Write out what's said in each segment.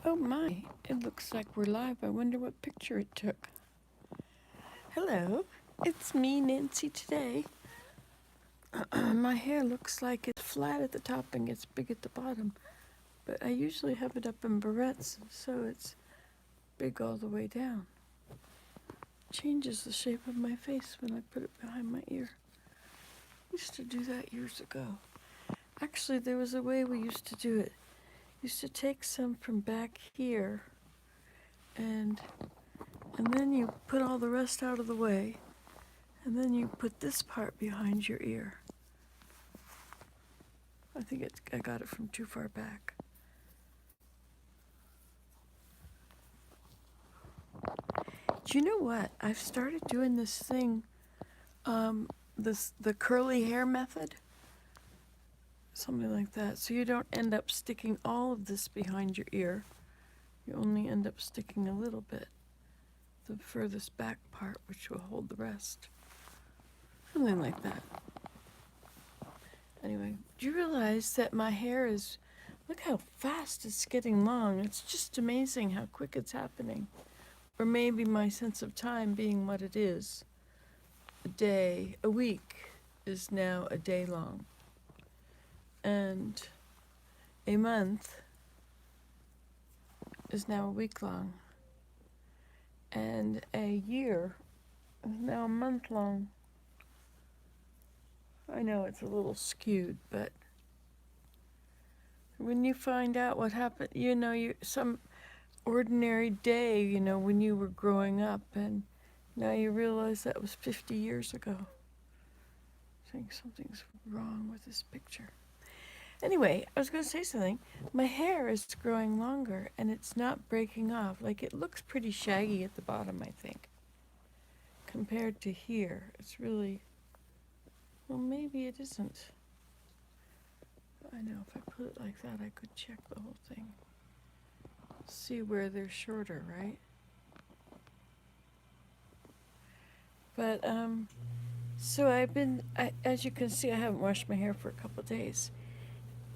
Oh my, it looks like we're live. I wonder what picture it took. Hello, it's me, Nancy, today. My hair looks like it's flat at the top and gets big at the bottom, but I usually have it up in barrettes, so it's big all the way down. Changes the shape of my face when I put it behind my ear. Used to do that years ago. Actually, there was a way we used to do it. Used to take some from back here and then you put all the rest out of the way, and then you put this part behind your ear. I got it from too far back. Do you know what? I've started doing this thing, the curly hair method, something like that. So you don't end up sticking all of this behind your ear. You only end up sticking a little bit, the furthest back part, which will hold the rest. Something like that. Anyway, do you realize that my hair is, look how fast it's getting long. It's just amazing how quick it's happening. Or maybe my sense of time being what it is. A week is now a day long. And a month is now a week long. And a year is now a month long. I know it's a little skewed, but when you find out what happened, some ordinary day, when you were growing up, and now you realize that was 50 years ago. I think something's wrong with this picture. Anyway, I was going to say something. My hair is growing longer, and it's not breaking off. Like, it looks pretty shaggy at the bottom, I think. Compared to here, it's really, well, maybe it isn't. I know, if I put it like that, I could check the whole thing. See where they're shorter, right? But, so as you can see, I haven't washed my hair for a couple of days.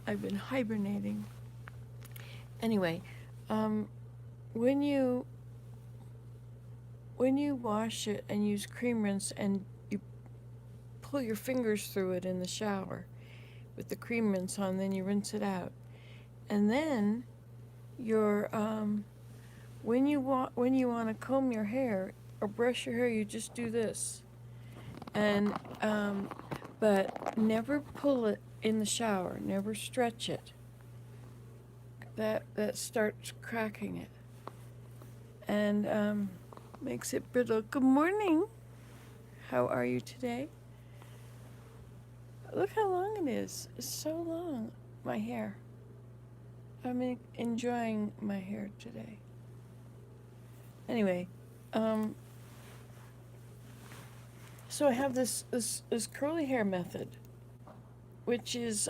I've been hibernating. Anyway, when you wash it and use cream rinse and you pull your fingers through it in the shower with the cream rinse on, then you rinse it out. And then when you want to comb your hair or brush your hair, you just do this. And but never pull it in the shower, never stretch it. That starts cracking it and makes it brittle. Good morning. How are you today? Look how long it is. It's so long, my hair. I'm enjoying my hair today. Anyway, so I have this curly hair method, which is,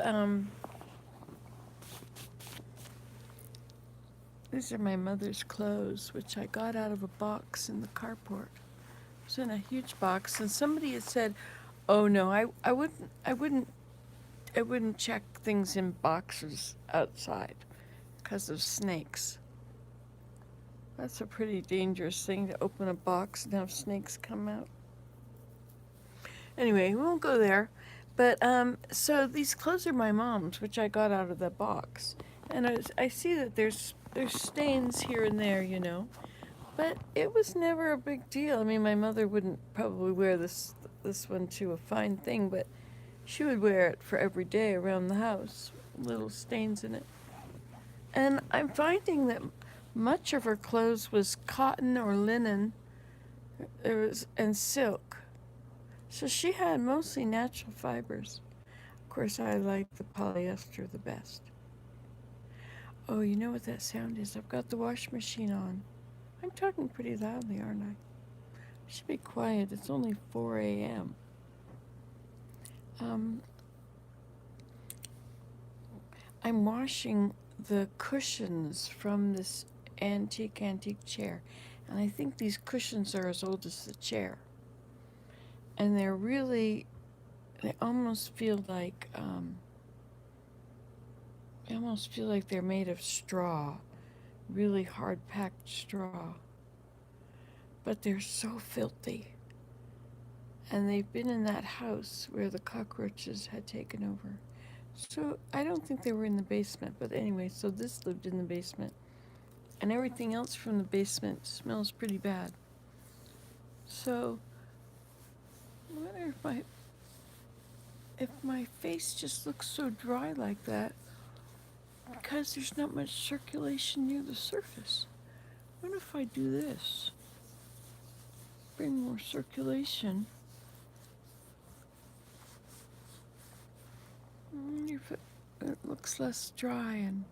these are my mother's clothes, which I got out of a box in the carport. It was in a huge box, and somebody had said, "Oh no, I wouldn't check things in boxes outside because of snakes." That's a pretty dangerous thing, to open a box and have snakes come out. Anyway, we won't go there. But so these clothes are my mom's, which I got out of the box, and I see that there's stains here and there, but it was never a big deal. I mean, my mother wouldn't probably wear this one to a fine thing, but she would wear it for every day around the house, little stains in it. And I'm finding that much of her clothes was cotton or linen, and silk. So she had mostly natural fibers. Of course, I like the polyester the best. Oh, you know what that sound is? I've got the wash machine on. I'm talking pretty loudly, aren't I? I should be quiet. It's only 4 a.m. I'm washing the cushions from this antique chair. And I think these cushions are as old as the chair. And they almost feel like, they're made of straw, really hard packed straw. But they're so filthy. And they've been in that house where the cockroaches had taken over. So I don't think they were in the basement. But anyway, so this lived in the basement. And everything else from the basement smells pretty bad. So I wonder if my face just looks so dry like that because there's not much circulation near the surface. I wonder if I do this. Bring more circulation. If it looks less dry and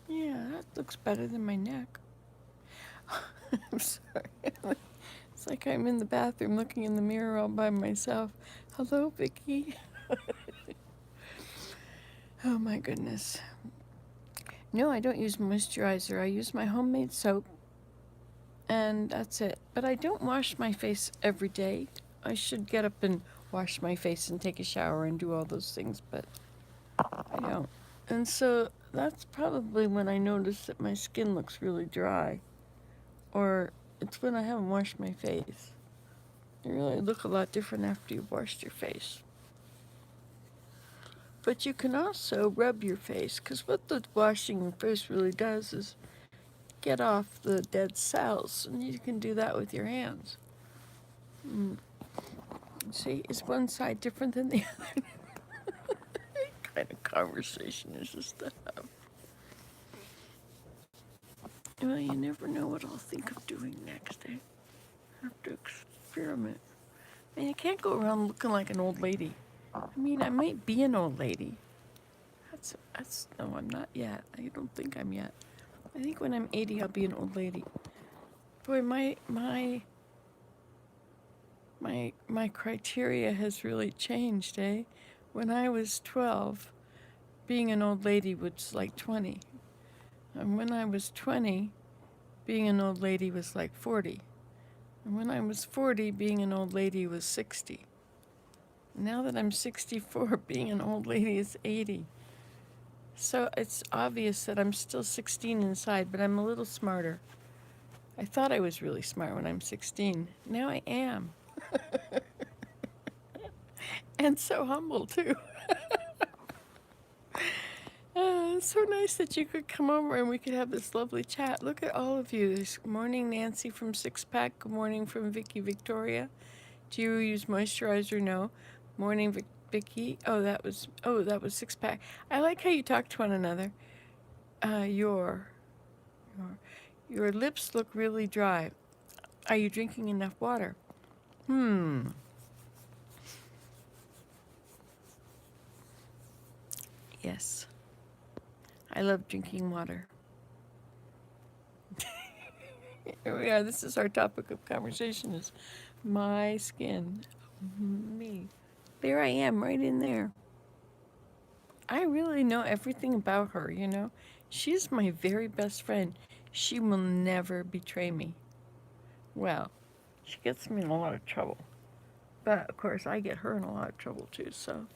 yeah, that looks better than my neck. I'm sorry. It's like I'm in the bathroom looking in the mirror all by myself. Hello, Vicky. Oh my goodness. No, I don't use moisturizer. I use my homemade soap, and that's it. But I don't wash my face every day. I should get up and wash my face and take a shower and do all those things, but I don't. And so that's probably when I notice that my skin looks really dry, or it's when I haven't washed my face. You really look a lot different after you've washed your face. But you can also rub your face, because what the washing your face really does is get off the dead cells, and you can do that with your hands. See, is one side different than the other? What kind of conversation is this to have? Well, you never know what I'll think of doing next. I have to experiment. I mean, I can't go around looking like an old lady. I mean, I might be an old lady. No, I'm not yet. I don't think I'm yet. I think when I'm 80, I'll be an old lady. Boy, my criteria has really changed, eh? When I was 12, being an old lady was like 20. And when I was 20, being an old lady was like 40. And when I was 40, being an old lady was 60. Now that I'm 64, being an old lady is 80. So it's obvious that I'm still 16 inside, but I'm a little smarter. I thought I was really smart when I'm 16. Now I am. And so humble, too. It's so nice that you could come over and we could have this lovely chat. Look at all of you. Good morning, Nancy from Six Pack. Good morning from Vicky Victoria. Do you use moisturizer? No. Morning, Vicky. That was Six Pack. I like how you talk to one another. Your lips look really dry. Are you drinking enough water? Yes. I love drinking water. Here we are. This is our topic of conversation is my skin. Me. There I am, right in there. I really know everything about her, you know. She's my very best friend. She will never betray me. Well, she gets me in a lot of trouble. But, of course, I get her in a lot of trouble, too, so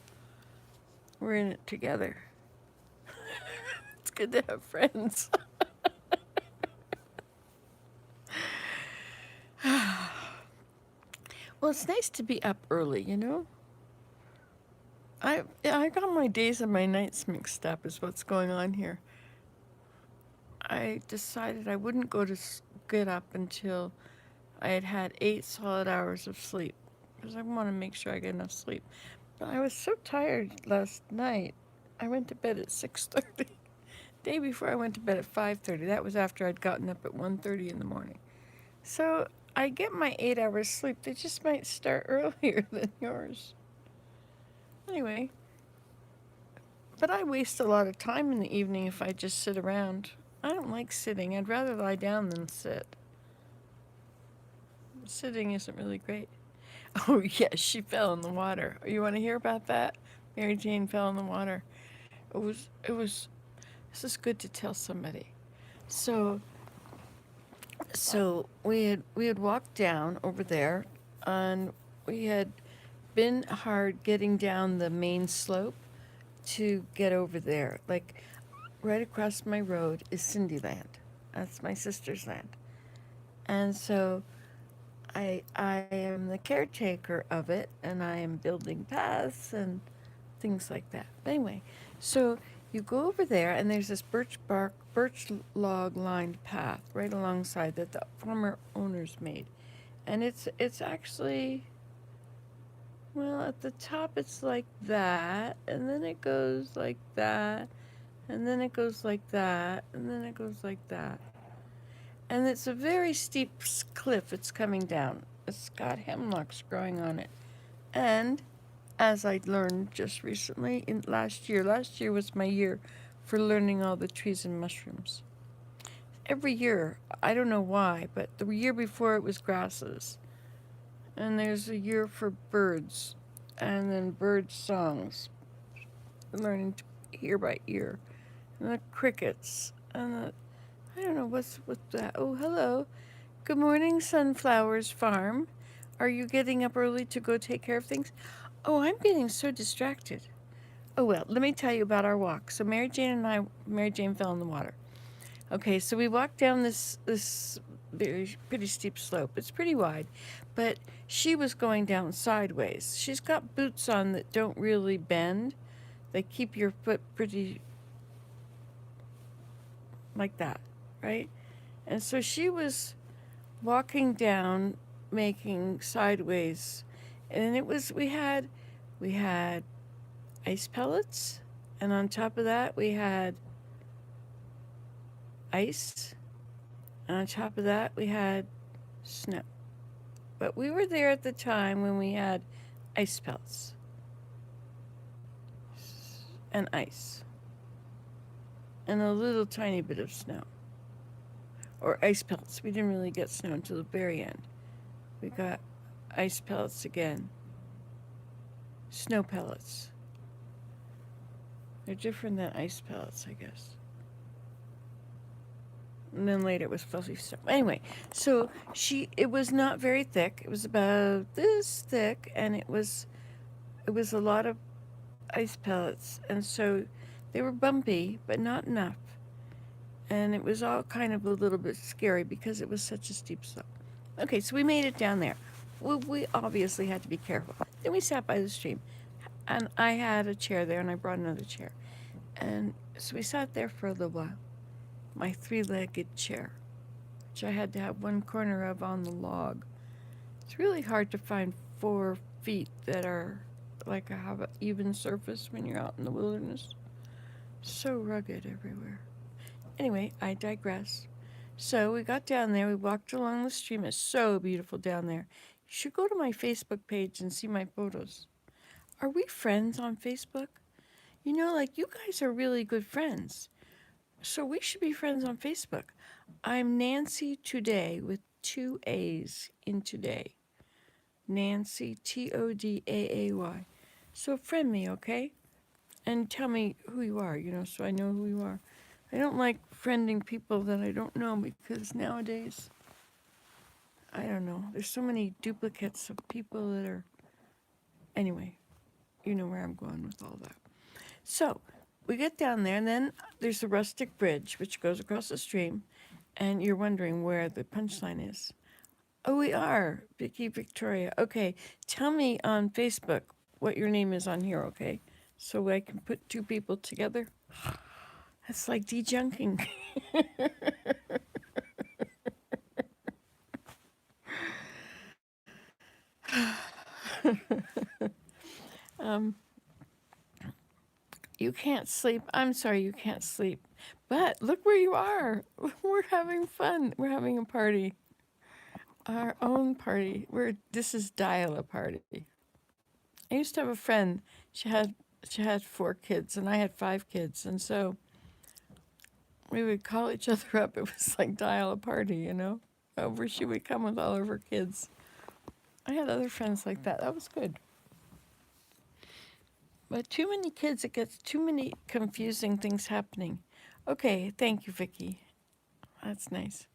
we're in it together. It's good to have friends. Well, it's nice to be up early, you know? I got my days and my nights mixed up is what's going on here. I decided I wouldn't get up until I had had 8 solid hours of sleep because I want to make sure I get enough sleep. But I was so tired last night. I went to bed at 6:30. Day before I went to bed at 5:30. That was after I'd gotten up at 1:30 in the morning. So I get my 8 hours sleep. They just might start earlier than yours. Anyway, but I waste a lot of time in the evening if I just sit around. I don't like sitting. I'd rather lie down than sit. Sitting isn't really great. Oh, yes, she fell in the water. You want to hear about that? Mary Jane fell in the water. This is good to tell somebody. So we had walked down over there, and we had been hard getting down the main slope to get over there. Like, right across my road is Cindy Land. That's my sister's land. And so I am the caretaker of it, and I am building paths and things like that. But anyway, so you go over there, and there's this birch log lined path right alongside that the former owners made, and it's actually, well, at the top it's like that, and then it goes like that, and then it goes like that, and then it goes like that. And it's a very steep cliff it's coming down. It's got hemlocks growing on it. And as I learned just recently, last year was my year for learning all the trees and mushrooms. Every year, I don't know why, but the year before it was grasses. And there's a year for birds, and then bird songs, learning to ear by ear. And the crickets, and I don't know what's with that. Oh, hello. Good morning, Sunflowers Farm. Are you getting up early to go take care of things? Oh, I'm getting so distracted. Oh, well, let me tell you about our walk. So Mary Jane fell in the water. Okay, so we walked down this very pretty steep slope. It's pretty wide, but she was going down sideways. She's got boots on that don't really bend. They keep your foot pretty like that, right? And so she was walking down, making sideways, and we had ice pellets, and on top of that we had ice, and on top of that we had snow. But we were there at the time when we had ice pellets and ice and a little tiny bit of snow. Or ice pellets. We didn't really get snow until the very end. We got ice pellets again. Snow pellets. They're different than ice pellets, I guess. And then later it was fluffy snow. Anyway, so it was not very thick. It was about this thick, and it was a lot of ice pellets, and so they were bumpy, but not enough. And it was all kind of a little bit scary because it was such a steep slope. Okay, so we made it down there. We obviously had to be careful. Then we sat by the stream, and I had a chair there, and I brought another chair. And so we sat there for a little while. My three-legged chair, which I had to have one corner of on the log. It's really hard to find 4 feet that are like have an even surface when you're out in the wilderness. So rugged everywhere. Anyway, I digress. So we got down there, we walked along the stream. It's so beautiful down there. You should go to my Facebook page and see my photos. Are we friends on Facebook? You know, like, you guys are really good friends. So we should be friends on Facebook. I'm Nancy Today with 2 A's in today. Nancy, Todaay. So friend me, okay? And tell me who you are, so I know who you are. I don't like friending people that I don't know because nowadays, I don't know, there's so many duplicates of people that are. Anyway, you know where I'm going with all that. So we get down there, and then there's a rustic bridge which goes across the stream, and you're wondering where the punchline is. Oh, we are, Vicky Victoria. Okay, tell me on Facebook what your name is on here, okay? So I can put 2 people together. That's like dejunking. um, you can't sleep. I'm sorry you can't sleep. But look where you are. We're having fun. We're having a party. Our own party. This is Dial a party. I used to have a friend. She had 4 kids, and I had 5 kids, and so we would call each other up. It was like Dial a party. Over she would come with all of her kids. I had other friends like that. That was good. But too many kids, it gets too many confusing things happening. Okay, thank you, Vicky. That's nice.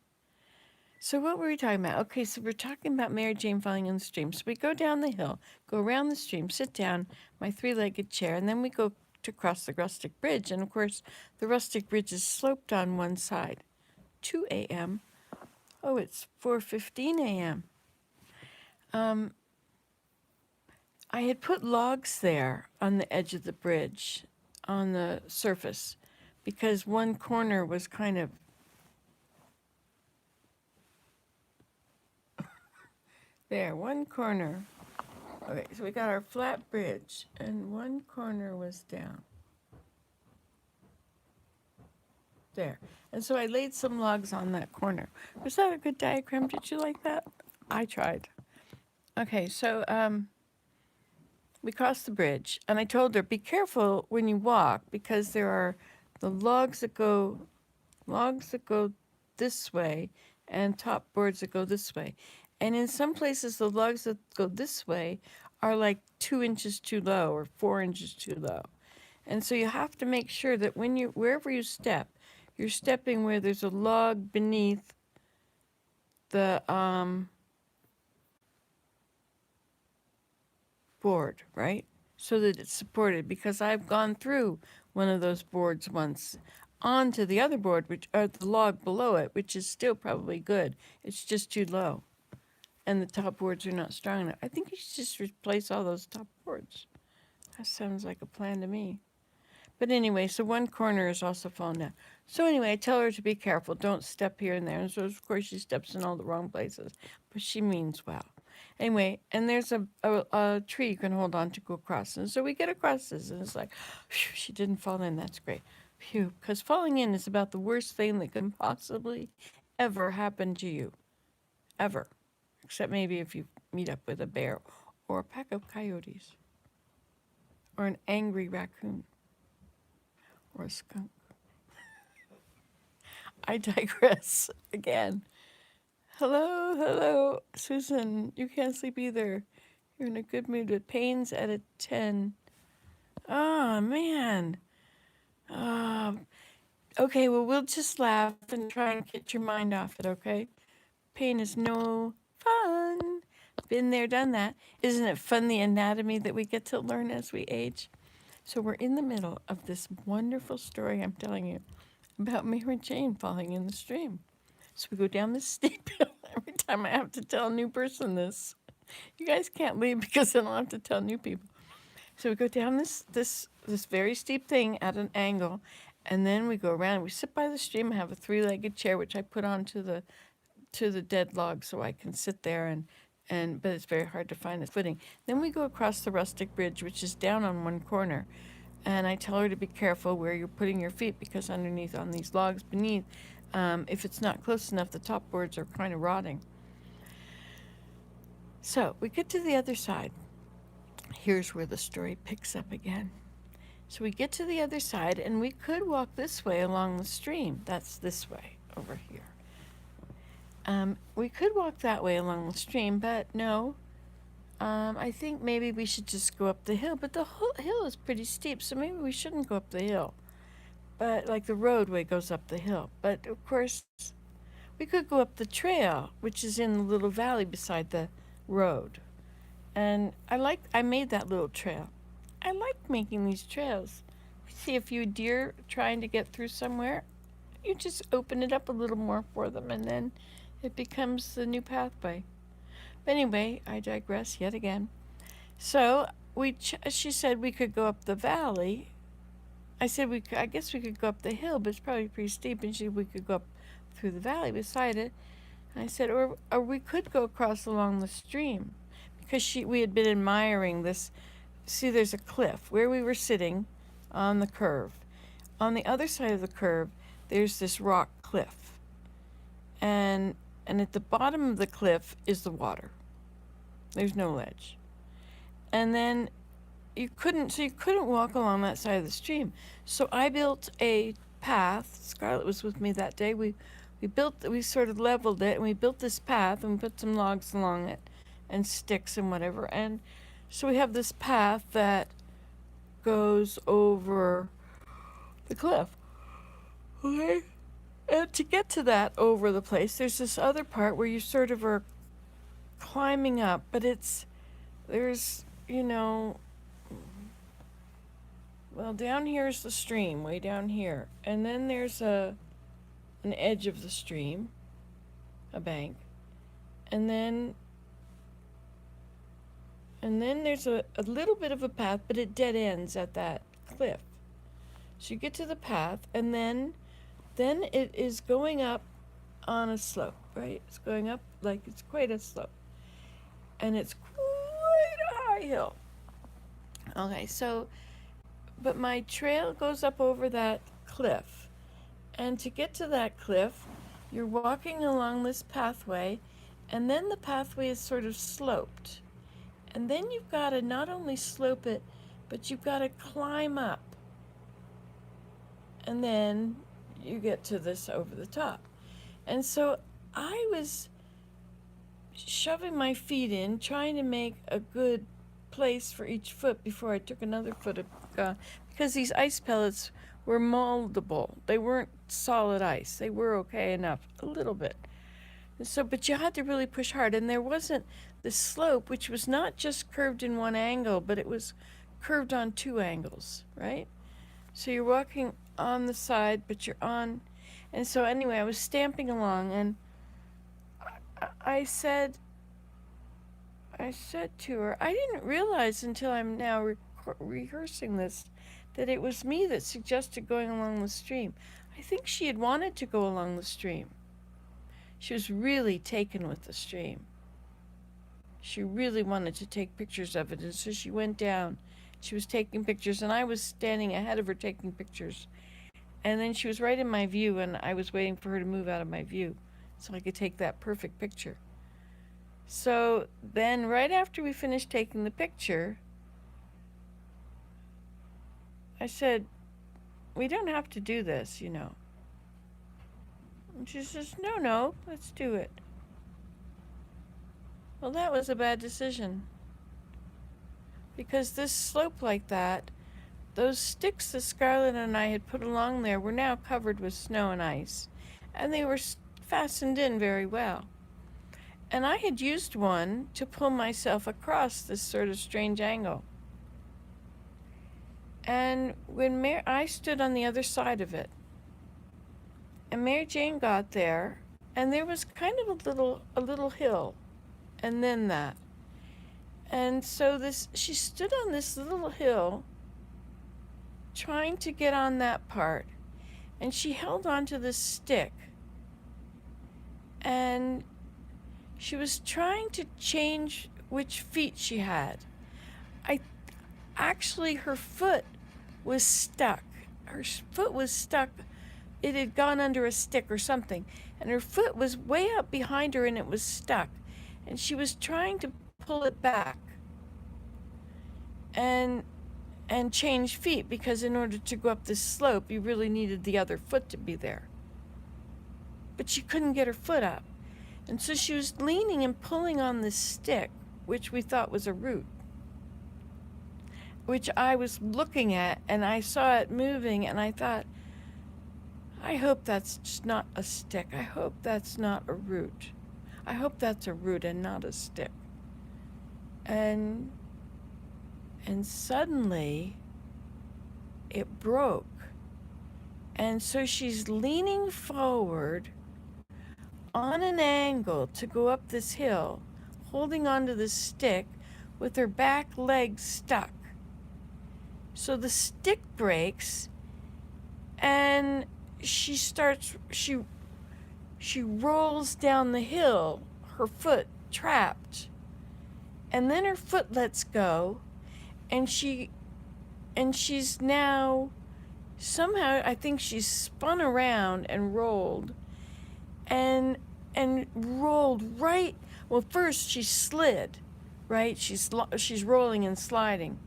So what were we talking about? Okay, so we're talking about Mary Jane falling in the stream. So we go down the hill, go around the stream, sit down, my 3-legged chair, and then we go to cross the rustic bridge. And of course, the rustic bridge is sloped on one side. 2 a.m. Oh, it's 4:15 a.m. Um, I had put logs there on the edge of the bridge, on the surface, because one corner was kind of there, one corner. Okay, so we got our flat bridge, and one corner was down. There. And so I laid some logs on that corner. Was that a good diagram? Did you like that? I tried. Okay, so we crossed the bridge, and I told her, be careful when you walk, because there are the logs that go this way and top boards that go this way. And in some places, the logs that go this way are like 2 inches too low or 4 inches too low. And so you have to make sure that wherever you step, you're stepping where there's a log beneath the board, right? So that it's supported, because I've gone through one of those boards once onto the other board, which or the log below it, which is still probably good. It's just too low. And the top boards are not strong enough. I think you should just replace all those top boards. That sounds like a plan to me. But anyway, so one corner is also fallen down. So anyway, I tell her to be careful. Don't step here and there. And so, of course, she steps in all the wrong places. But she means well. Anyway, and there's a tree you can hold on to go across. And so we get across this, and it's like, phew, she didn't fall in. That's great. Phew, because falling in is about the worst thing that could possibly ever happen to you. Ever. Except maybe if you meet up with a bear or a pack of coyotes or an angry raccoon or a skunk. I digress again. Hello, hello, Susan. You can't sleep either. You're in a good mood with pains at a 10. Oh, man. Um, okay, well, we'll just laugh and try and get your mind off it, okay? Pain is no fun. Been there, done that. Isn't it fun, the anatomy that we get to learn as we age? So we're in the middle of this wonderful story I'm telling you about Mary Jane falling in the stream. So we go down this steep hill. Every time I have to tell a new person this, you guys can't leave because then I'll have to tell new people. So we go down this very steep thing at an angle, and then we go around. We sit by the stream. I have a three-legged chair which I put onto the dead log so I can sit there but it's very hard to find a footing. Then we go across the rustic bridge, which is down on one corner, and I tell her to be careful where you're putting your feet, because underneath on these logs beneath, if it's not close enough, the top boards are kind of rotting. So we get to the other side. Here's where the story picks up again. So we get to the other side, and we could walk this way along the stream. That's this way over here. We could walk that way along the stream, but no. I think maybe we should just go up the hill, but the whole hill is pretty steep, so maybe we shouldn't go up the hill. But like the roadway goes up the hill. But of course, we could go up the trail, which is in the little valley beside the road. And I made that little trail. I like making these trails. We see a few deer trying to get through somewhere. You just open it up a little more for them, and then it becomes the new pathway. But anyway, I digress yet again. So she said we could go up the valley. I said I guess we could go up the hill, but it's probably pretty steep. And we could go up through the valley beside it. And I said, or we could go across along the stream, because we had been admiring this. See, there's a cliff where we were sitting on the curve. On the other side of the curve, there's this rock cliff, and at the bottom of the cliff is the water. There's no ledge. And then you couldn't walk along that side of the stream. So I built a path. Scarlett was with me that day. We sort of leveled it, and we built this path, and we put some logs along it and sticks and whatever. And so we have this path that goes over the cliff. Okay? And to get to that over the place, there's this other part where you sort of are climbing up, but there's Well, down here is the stream, way down here. And then there's an edge of the stream, a bank. And then there's a little bit of a path, but it dead ends at that cliff. So you get to the path, and then it is going up on a slope, right? It's going up like it's quite a slope. And it's quite a high hill. Okay, so, but my trail goes up over that cliff. And to get to that cliff, you're walking along this pathway, and then the pathway is sort of sloped. And then you've got to not only slope it, but you've got to climb up. And then you get to this over the top. And so I was shoving my feet in, trying to make a good place for each foot before I took another foot of, because these ice pellets were moldable. They weren't solid ice. They were okay enough, a little bit. So, but you had to really push hard, and there wasn't the slope, which was not just curved in one angle, but it was curved on two angles, right? So you're walking on the side, but you're on, and so anyway, I was stamping along, and I said to her, I didn't realize until I'm now rehearsing this, that it was me that suggested going along the stream. I think she had wanted to go along the stream. She was really taken with the stream. She really wanted to take pictures of it, and so she went down. She was taking pictures, and I was standing ahead of her taking pictures. And then she was right in my view, and I was waiting for her to move out of my view so I could take that perfect picture. So then, right after we finished taking the picture, I said, we don't have to do this, you know. And she says, no, let's do it. Well, that was a bad decision. Because this slope like that, those sticks that Scarlett and I had put along there were now covered with snow and ice. And they were fastened in very well. And I had used one to pull myself across this sort of strange angle. And when I stood on the other side of it, and Mary Jane got there, and there was kind of a little hill, and then that. And so she stood on this little hill, trying to get on that part, and she held onto this stick, and she was trying to change which feet she had. Actually, her foot was stuck. Her foot was stuck. It had gone under a stick or something, and her foot was way up behind her, and it was stuck. And she was trying to pull it back and change feet, because in order to go up this slope, you really needed the other foot to be there. But she couldn't get her foot up. And so she was leaning and pulling on this stick, which we thought was a root, which I was looking at, and I saw it moving, and I thought, I hope that's just not a stick. I hope that's not a root. I hope that's a root and not a stick. And suddenly it broke. And so she's leaning forward on an angle to go up this hill, holding onto the stick with her back leg stuck. So the stick breaks, and she rolls down the hill, her foot trapped. And then her foot lets go, and she's now somehow, I think she's spun around and rolled, and rolled right. Well, first she slid, right? She's rolling and sliding,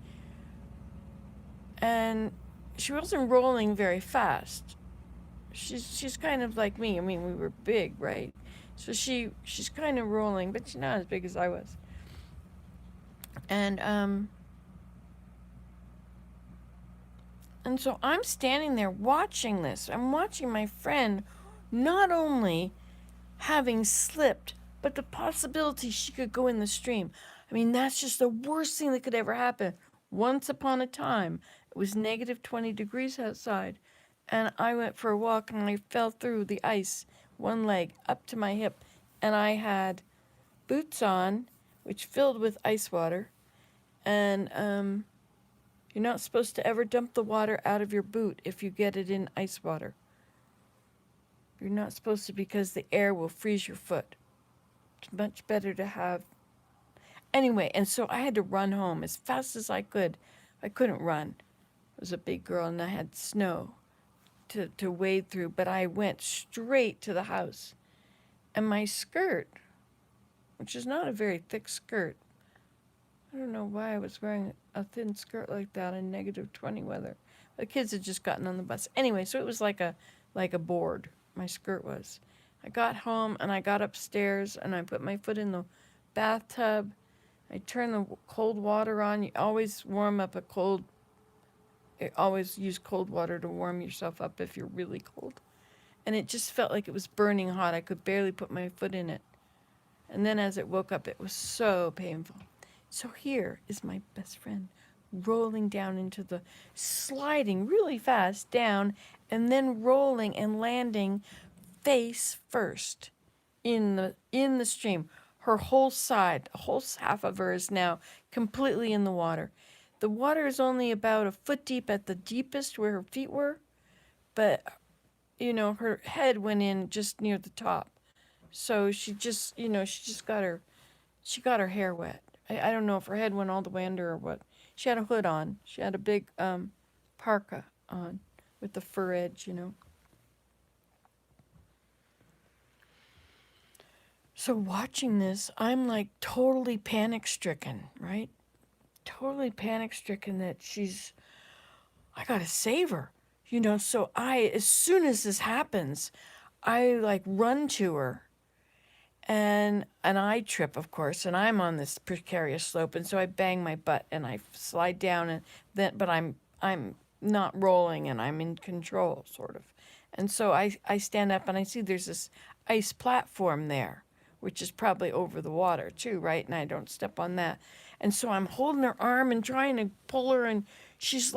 and she wasn't rolling very fast. She's kind of like me. I mean, we were big, right? So she's kind of rolling, but she's not as big as I was. And so I'm standing there watching this. I'm watching my friend not only having slipped, but the possibility she could go in the stream. I mean, that's just the worst thing that could ever happen. Once upon a time, It was negative 20 degrees outside. And I went for a walk and I fell through the ice, one leg up to my hip. And I had boots on, which filled with ice water. And you're not supposed to ever dump the water out of your boot if you get it in ice water. You're not supposed to, because the air will freeze your foot. It's much better to have. Anyway, and so I had to run home as fast as I could. I couldn't run. I was a big girl and I had snow to wade through, but I went straight to the house. And my skirt, which is not a very thick skirt, I don't know why I was wearing a thin skirt like that in negative 20 weather. The kids had just gotten on the bus. Anyway, so it was like a board, my skirt was. I got home and I got upstairs and I put my foot in the bathtub. I turned the cold water on. You always always use cold water to warm yourself up if you're really cold. And it just felt like it was burning hot. I could barely put my foot in it. And then as it woke up, it was so painful. So here is my best friend rolling down into the, sliding really fast down, and then rolling and landing face first in the stream. Her whole side, a whole half of her is now completely in the water. The water is only about a foot deep at the deepest where her feet were, but her head went in just near the top. So she just got her hair wet. I don't know if her head went all the way under or what. She had a hood on. She had a big parka on with the fur edge, So watching this, I'm like totally panic stricken, right? Totally panic stricken that I gotta save her, So as soon as this happens, I like run to her, and I trip, of course, and I'm on this precarious slope, and so I bang my butt and I slide down, but I'm not rolling and I'm in control, sort of. And so I stand up and I see there's this ice platform there, which is probably over the water too, right? And I don't step on that. And so I'm holding her arm and trying to pull her, and she's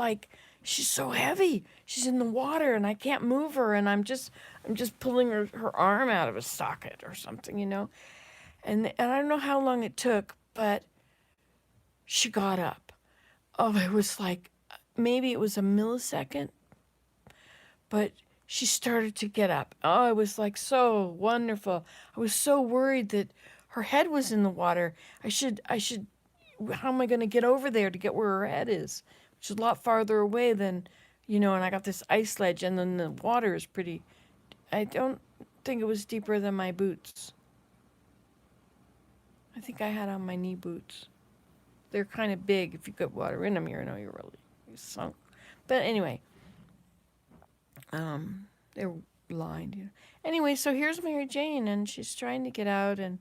so heavy. She's in the water and I can't move her, and I'm just pulling her arm out of a socket or something, And I don't know how long it took, but she got up. Oh, it was like, maybe it was a millisecond, but she started to get up. Oh, it was like so wonderful. I was so worried that her head was in the water. I should, how am I going to get over there to get where her head is? Which is a lot farther away than, and I got this ice ledge, and then the water is pretty, I don't think it was deeper than my boots. I think I had on my knee boots. They're kind of big. If you get water in them, you're really sunk. But anyway, they're lined. Anyway, so here's Mary Jane, and she's trying to get out, and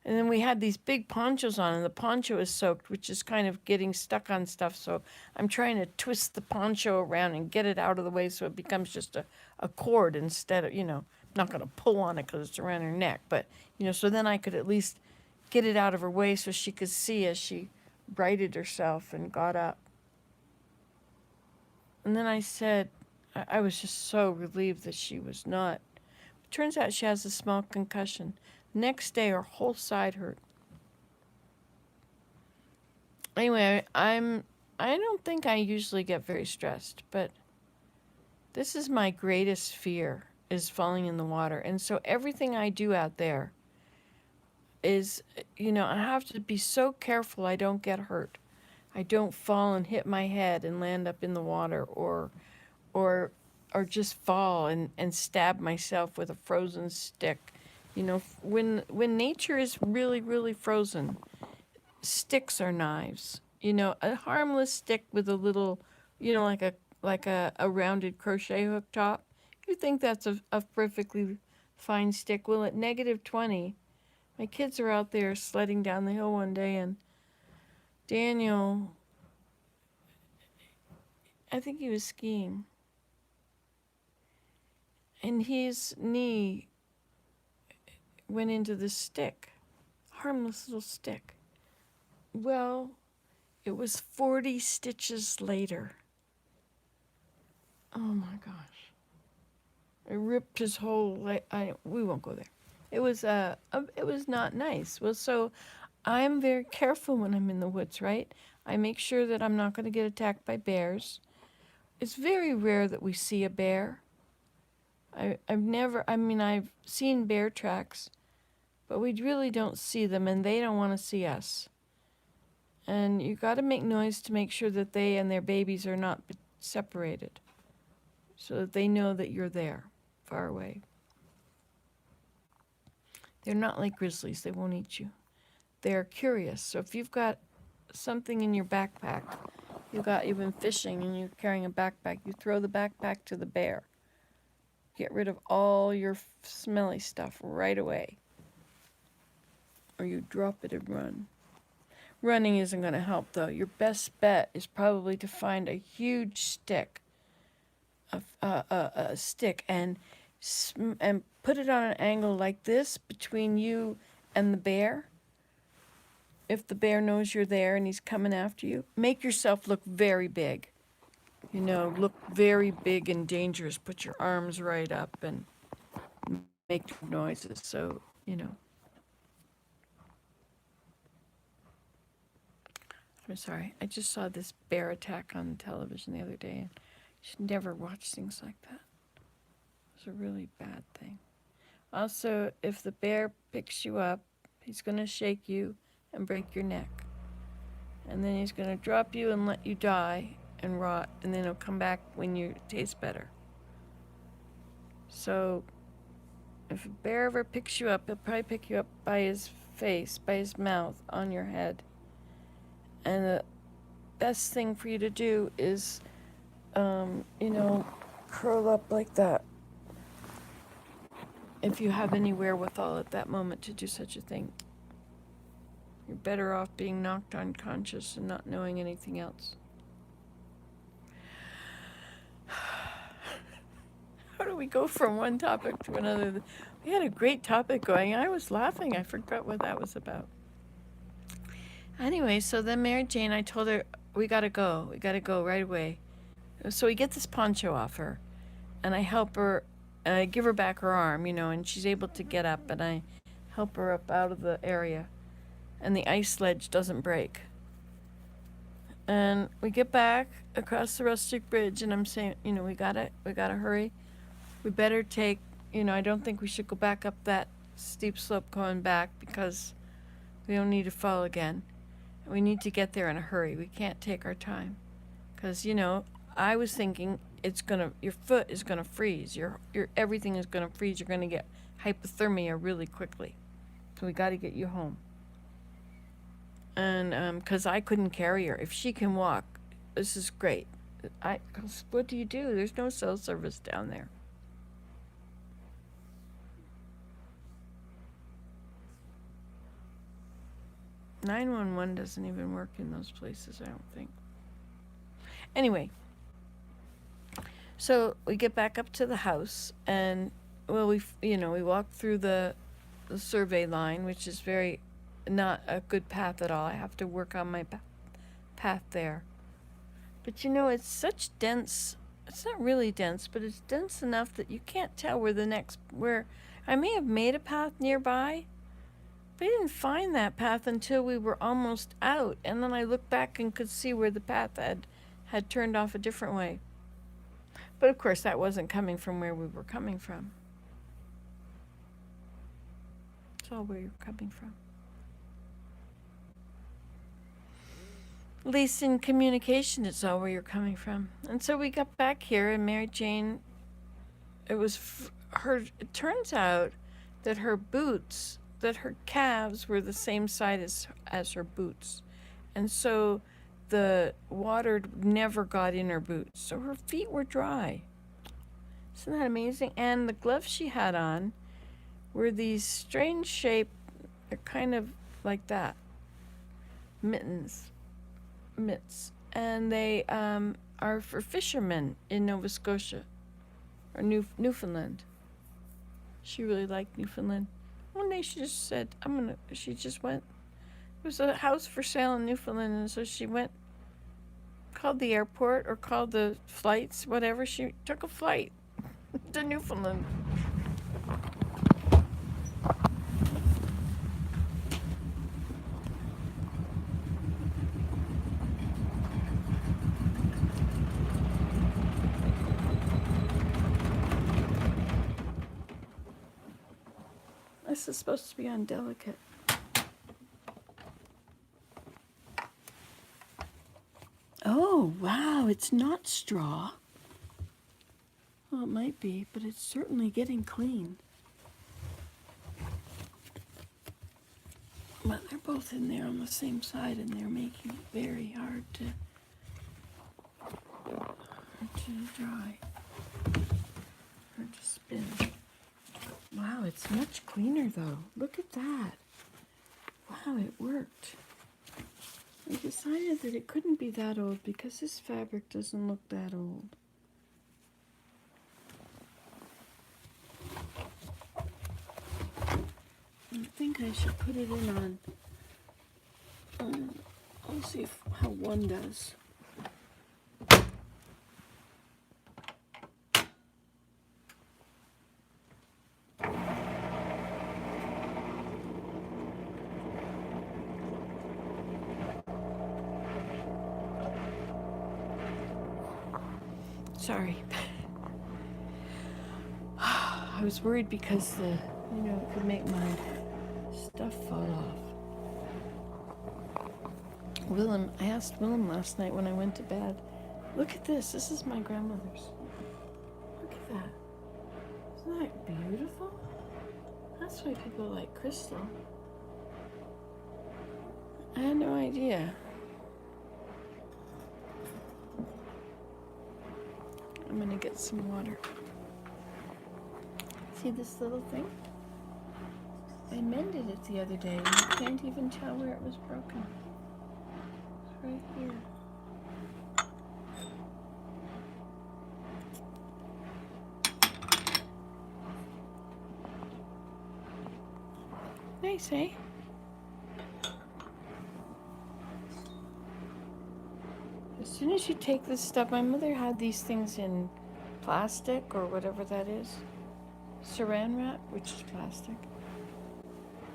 then we had these big ponchos on, and the poncho is soaked, which is kind of getting stuck on stuff. So I'm trying to twist the poncho around and get it out of the way so it becomes just a cord instead of, I'm not going to pull on it because it's around her neck. But, so then I could at least get it out of her way so she could see as she righted herself and got up. And then I said, I was just so relieved that she was not. It turns out she has a small concussion. Next day, her whole side hurt. Anyway, I don't think I usually get very stressed, but this is my greatest fear, is falling in the water. And so everything I do out there is, I have to be so careful I don't get hurt. I don't fall and hit my head and land up in the water, or just fall and stab myself with a frozen stick. When nature is really, really frozen, sticks are knives. A harmless stick with a little, like a rounded crochet hook top. You think that's a perfectly fine stick. Well, at negative 20, my kids are out there sledding down the hill one day, and Daniel, I think he was skiing, and his knee went into the stick, harmless little stick. Well, it was 40 stitches later Oh my gosh. It ripped his whole leg. We won't go there. It was not nice. Well, so I'm very careful when I'm in the woods, right? I make sure that I'm not going to get attacked by bears. It's very rare that we see a bear. I've seen bear tracks, but we really don't see them, and they don't want to see us. And you got to make noise to make sure that they and their babies are not separated, so that they know that you're there, far away. They're not like grizzlies, they won't eat you. They're curious. So if you've got something in your backpack, you've been fishing and you're carrying a backpack, you throw the backpack to the bear. Get rid of all your smelly stuff right away. Or you drop it and run. Running isn't going to help though. Your best bet is probably to find a huge stick, a stick, and put it on an angle like this between you and the bear. If the bear knows you're there and he's coming after you, make yourself look very big. Look very big and dangerous. Put your arms right up and make noises. So, I'm sorry. I just saw this bear attack on television the other day, and you should never watch things like that. It's a really bad thing. Also, if the bear picks you up, he's going to shake you and break your neck. And then he's going to drop you and let you die and rot, and then he'll come back when you taste better. So, if a bear ever picks you up, he'll probably pick you up by his face, by his mouth, on your head. And the best thing for you to do is, curl up like that. If you have any wherewithal at that moment to do such a thing. You're better off being knocked unconscious and not knowing anything else. How do we go from one topic to another? We had a great topic going. I was laughing. I forgot what that was about. Anyway, so then Mary Jane, I told her, we gotta go. We gotta go right away. So we get this poncho off her, and I help her, and I give her back her arm, and she's able to get up, and I help her up out of the area, and the ice sledge doesn't break. And we get back across the rustic bridge, and I'm saying, we gotta hurry. We better take, I don't think we should go back up that steep slope going back, because we don't need to fall again. We need to get there in a hurry. We can't take our time. Because, I was thinking your foot is gonna freeze. Your everything is gonna freeze. You're gonna get hypothermia really quickly. So we gotta get you home. And, because I couldn't carry her. If she can walk, this is great. Cause what do? There's no cell service down there. (911) doesn't even work in those places, I don't think. Anyway, so we get back up to the house, and we walk through the survey line, which is very not a good path at all. I have to work on my path there. But it's such dense. It's not really dense, but it's dense enough that you can't tell where I may have made a path nearby. But I didn't find that path until we were almost out, and then I looked back and could see where the path had turned off a different way. But of course, that wasn't coming from where we were coming from. It's all where you're coming from. At least in communication, it's all where you're coming from. And so we got back here, and Mary Jane, it turns out that her calves were the same size as her boots. And so the water never got in her boots. So her feet were dry. Isn't that amazing? And the gloves she had on were these strange shape, they're kind of like that. Mitts. And they are for fishermen in Nova Scotia or Newfoundland. She really liked Newfoundland. One day she just said, she just went. It was a house for sale in Newfoundland, and so she went called the airport or called the flights, whatever. She took a flight to Newfoundland. This is supposed to be on delicate. Oh, wow, it's not straw. Well, it might be, but it's certainly getting clean. But they're both in there on the same side, and they're making it very hard to dry or to spin. Wow, it's much cleaner though. Look at that. Wow, it worked. I decided that it couldn't be that old because this fabric doesn't look that old. I think I should put it in on I'll see how one does. Sorry. I was worried because it could make my stuff fall off. I asked Willem last night when I went to bed, look at this. This is my grandmother's. Look at that. Isn't that beautiful? That's why people like crystal. I had no idea. I'm gonna get some water. See this little thing? I mended it the other day and you can't even tell where it was broken. It's right here. Nice, eh? As soon as you take this stuff, my mother had these things in plastic or whatever that is. Saran wrap, which is plastic.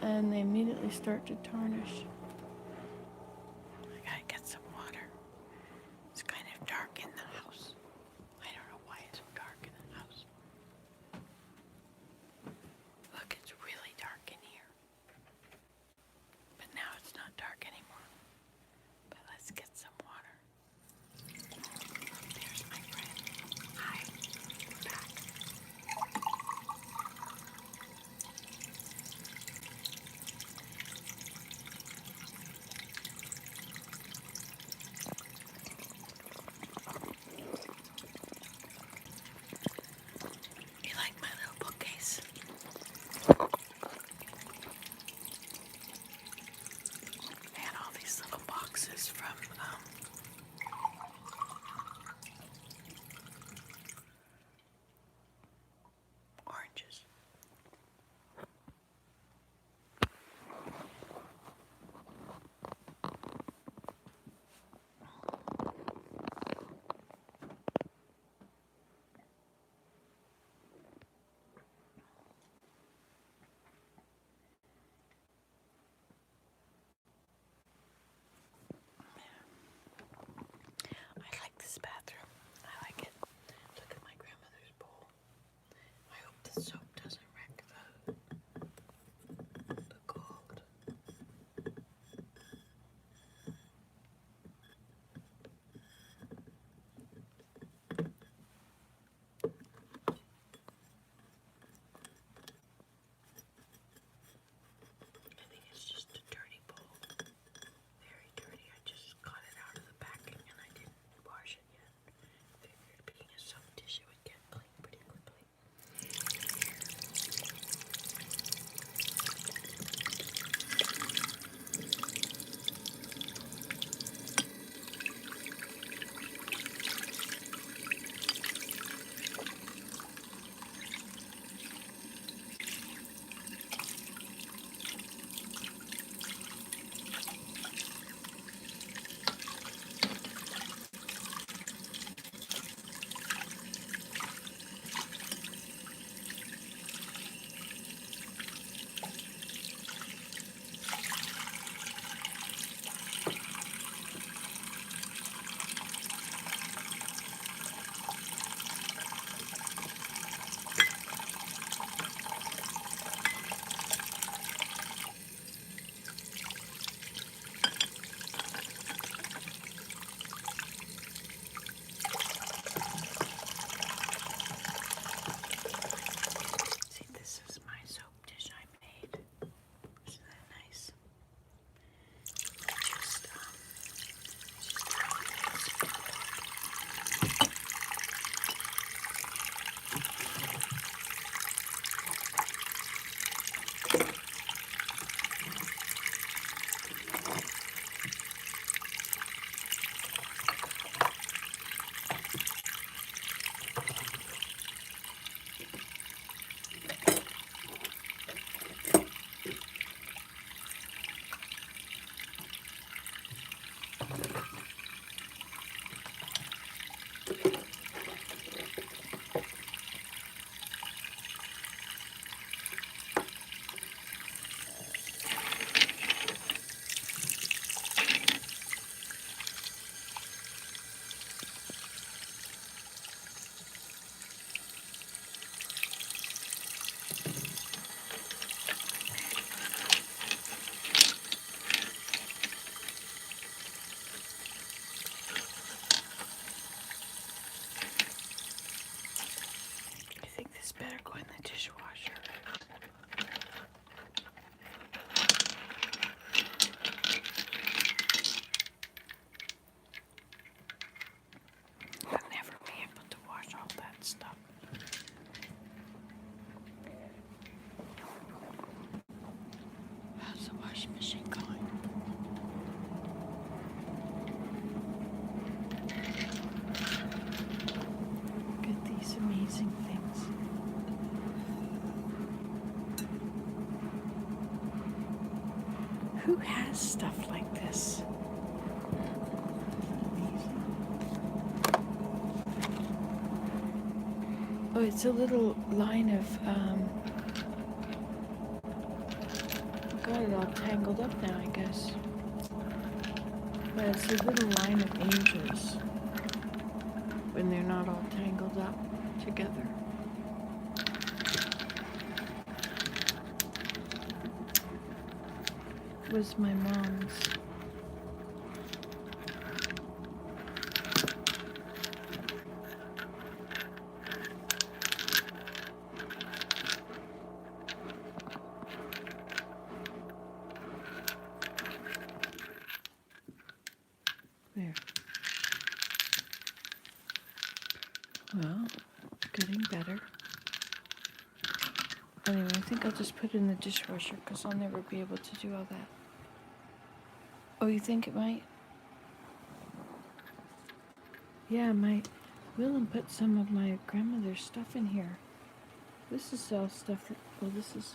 And they immediately start to tarnish. I gotta get some water. It's kind of dark in the house. I don't know why it's so dark in the house. Look, it's really dark in here. But now it's not dark anymore. But let's get some water. There's my friend. Hi, we're back. who has stuff like this? Oh, it's a little line of, got it all tangled up now, I guess. But it's a little line of angels when they're not all tangled up together. It was my mom's. There. Well, it's getting better. Anyway, I think I'll just put it in the dishwasher because I'll never be able to do all that. Oh, you think it might? Yeah, Willem put some of my grandmother's stuff in here. This is all stuff that, well, this is...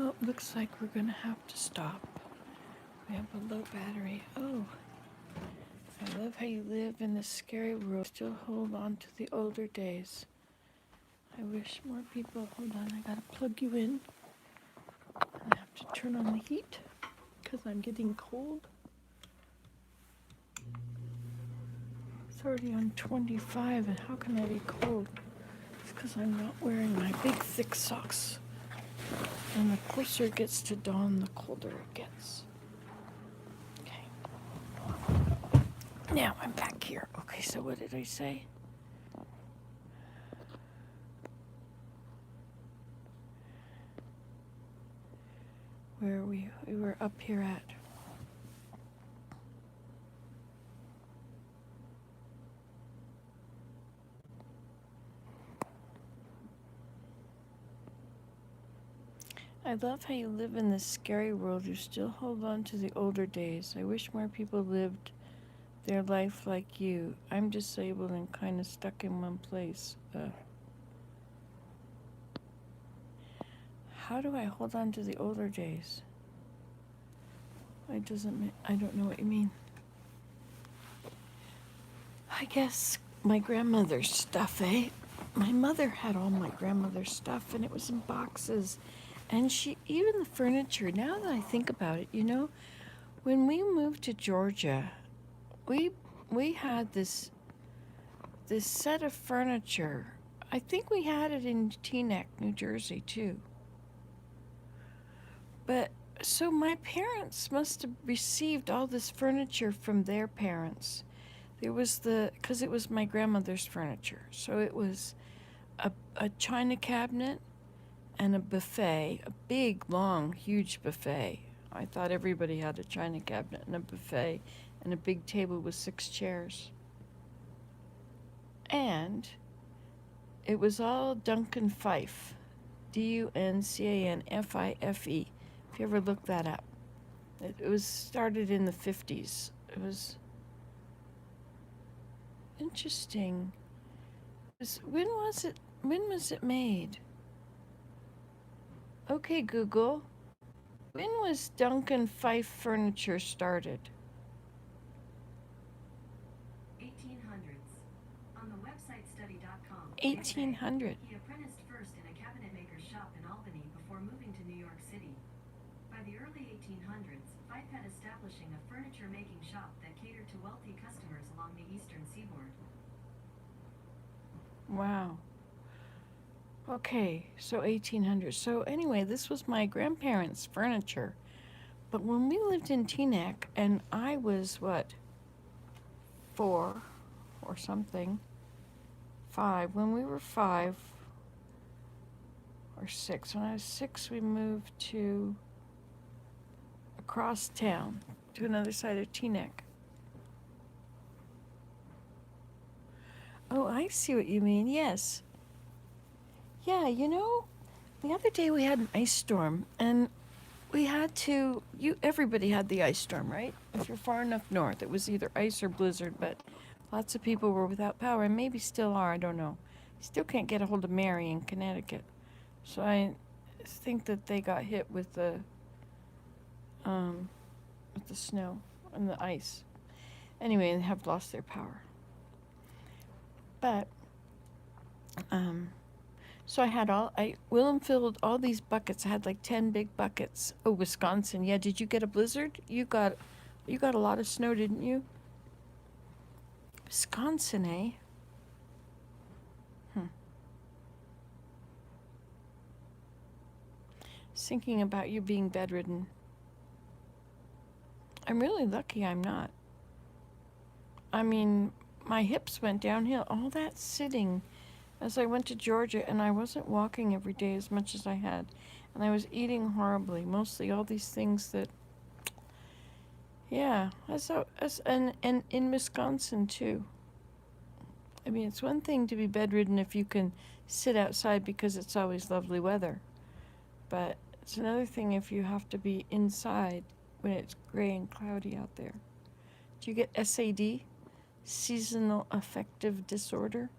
Oh, looks like we're gonna have to stop. We have a low battery. Oh, I love how you live in this scary world. Still hold on to the older days. I wish more people, hold on, I gotta plug you in. I have to turn on the heat because I'm getting cold. It's already on 25, and how can I be cold? It's because I'm not wearing my big thick socks. And the closer it gets to dawn, the colder it gets. Okay. Now I'm back here. Okay, so what did I say? Where we were up here at. I love how you live in this scary world. You still hold on to the older days. I wish more people lived their life like you. I'm disabled and kind of stuck in one place. How do I hold on to the older days? I don't know what you mean. I guess my grandmother's stuff, eh? My mother had all my grandmother's stuff, and it was in boxes. And even the furniture, now that I think about it, you know, when we moved to Georgia, we had this set of furniture. I think we had it in Teaneck, New Jersey, too. But, so my parents must have received all this furniture from their parents. There was because it was my grandmother's furniture. So it was a china cabinet and a buffet, a big, long, huge buffet. I thought everybody had a china cabinet and a buffet and a big table with 6 chairs. And it was all Duncan Fife, Duncanfife, if you ever look that up. It was started in the 50s. It was interesting. When was it made? Okay, Google. When was Duncan Fife Furniture started? 1800s. On the website study.com. 1800. He apprenticed first in a cabinet maker's shop in Albany before moving to New York City. By the early 1800s, Fife had establishing a furniture-making shop that catered to wealthy customers along the eastern seaboard. Wow. Okay, so 1800. So anyway, this was my grandparents' furniture. But when we lived in Teaneck, and I was, 4 or something, 5. When we were 5 or 6, when I was 6, we moved to across town to another side of Teaneck. Oh, I see what you mean. Yes. Yeah, the other day we had an ice storm, and we had to, everybody had the ice storm, right? If you're far enough north, it was either ice or blizzard, but lots of people were without power, and maybe still are, I don't know. Still can't get a hold of Mary in Connecticut. So I think that they got hit with the snow and the ice. Anyway, they have lost their power. But, so Willem filled all these buckets. I had like 10 big buckets. Oh, Wisconsin. Yeah, did you get a blizzard? You got a lot of snow, didn't you? Wisconsin, eh? Thinking about you being bedridden. I'm really lucky I'm not. I mean, my hips went downhill. All that sitting as I went to Georgia, and I wasn't walking every day as much as I had. And I was eating horribly, mostly all these things that, yeah, and in Wisconsin too. I mean, it's one thing to be bedridden if you can sit outside because it's always lovely weather. But it's another thing if you have to be inside when it's gray and cloudy out there. Do you get SAD? Seasonal affective disorder?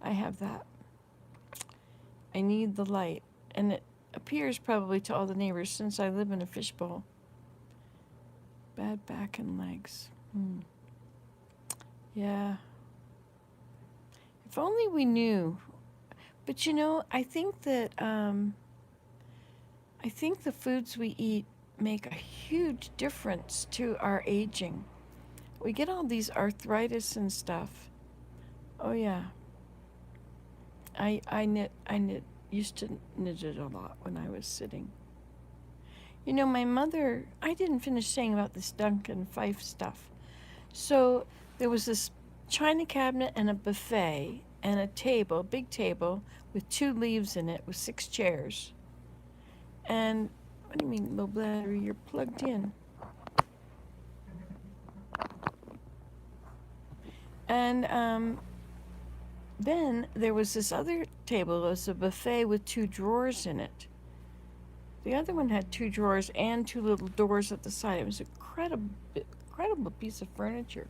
I have that. I need the light. And it appears probably to all the neighbors since I live in a fishbowl. Bad back and legs. Yeah. If only we knew. But I think that I think the foods we eat make a huge difference to our aging. We get all these arthritis and stuff. Oh yeah. I used to knit it a lot when I was sitting. My mother, I didn't finish saying about this Duncan Fife stuff. So there was this china cabinet and a buffet and a table, big table, with 2 leaves in it with 6 chairs. And what do you mean, low battery? You're plugged in. And then there was this other table. It was a buffet with 2 drawers in it. The other one had 2 drawers and 2 little doors at the side. It was an incredible piece of furniture.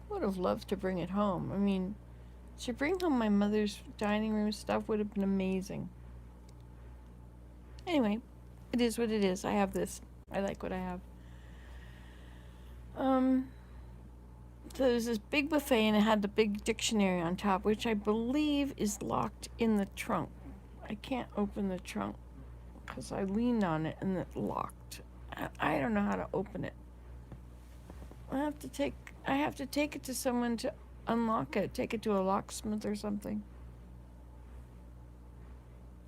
I would have loved to bring it home. I mean, to bring home my mother's dining room stuff would have been amazing. Anyway, it is what it is. I have this. I like what I have. So there's this big buffet, and it had the big dictionary on top, which I believe is locked in the trunk. I can't open the trunk because I leaned on it and it locked. I don't know how to open it. I have to take it to someone to unlock it. Take it to a locksmith or something.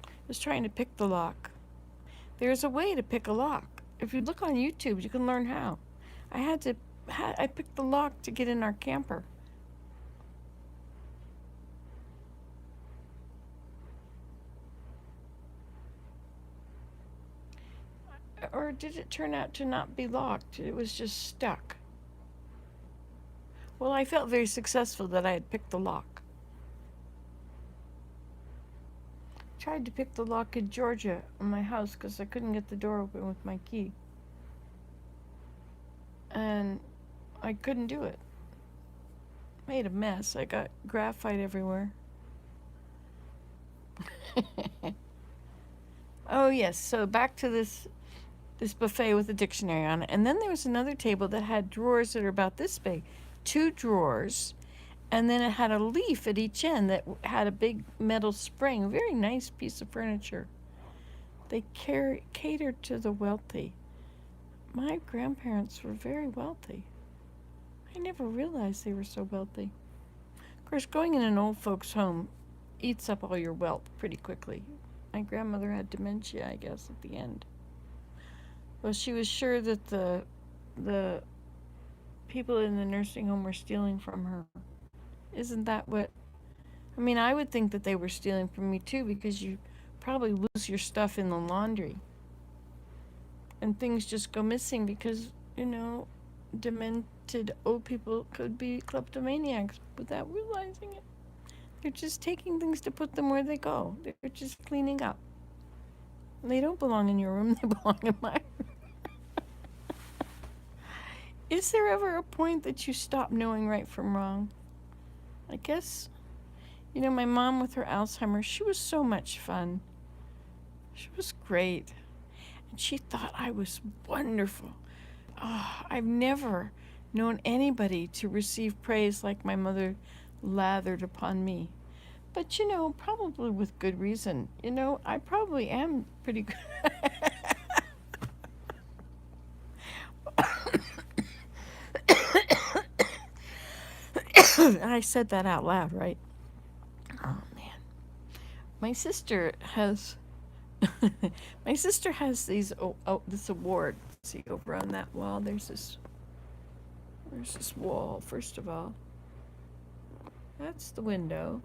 I was trying to pick the lock. There's a way to pick a lock. If you look on YouTube, you can learn how. I picked the lock to get in our camper. Or did it turn out to not be locked? It was just stuck. Well, I felt very successful that I had picked the lock. Tried to pick the lock in Georgia on my house because I couldn't get the door open with my key. And I couldn't do it. Made a mess. I got graphite everywhere. Oh yes, so back to this buffet with a dictionary on it. And then there was another table that had drawers that are about this big. 2 drawers. And then it had a leaf at each end that had a big metal spring. A very nice piece of furniture. They catered to the wealthy. My grandparents were very wealthy. I never realized they were so wealthy. Of course, going in an old folks' home eats up all your wealth pretty quickly. My grandmother had dementia, I guess, at the end. Well, she was sure that the people in the nursing home were stealing from her. Isn't that what? I mean, I would think that they were stealing from me too because you probably lose your stuff in the laundry and things just go missing because, demented old people could be kleptomaniacs without realizing it. They're just taking things to put them where they go. They're just cleaning up. They don't belong in your room, they belong in mine. Is there ever a point that you stop knowing right from wrong? I guess, my mom with her Alzheimer's, she was so much fun. She was great. And she thought I was wonderful. Oh, I've never known anybody to receive praise like my mother lathered upon me. But, probably with good reason. I probably am pretty good. I said that out loud, right? Oh, man. My sister has my sister has this award. See, over on that wall, there's this wall, first of all. That's the window.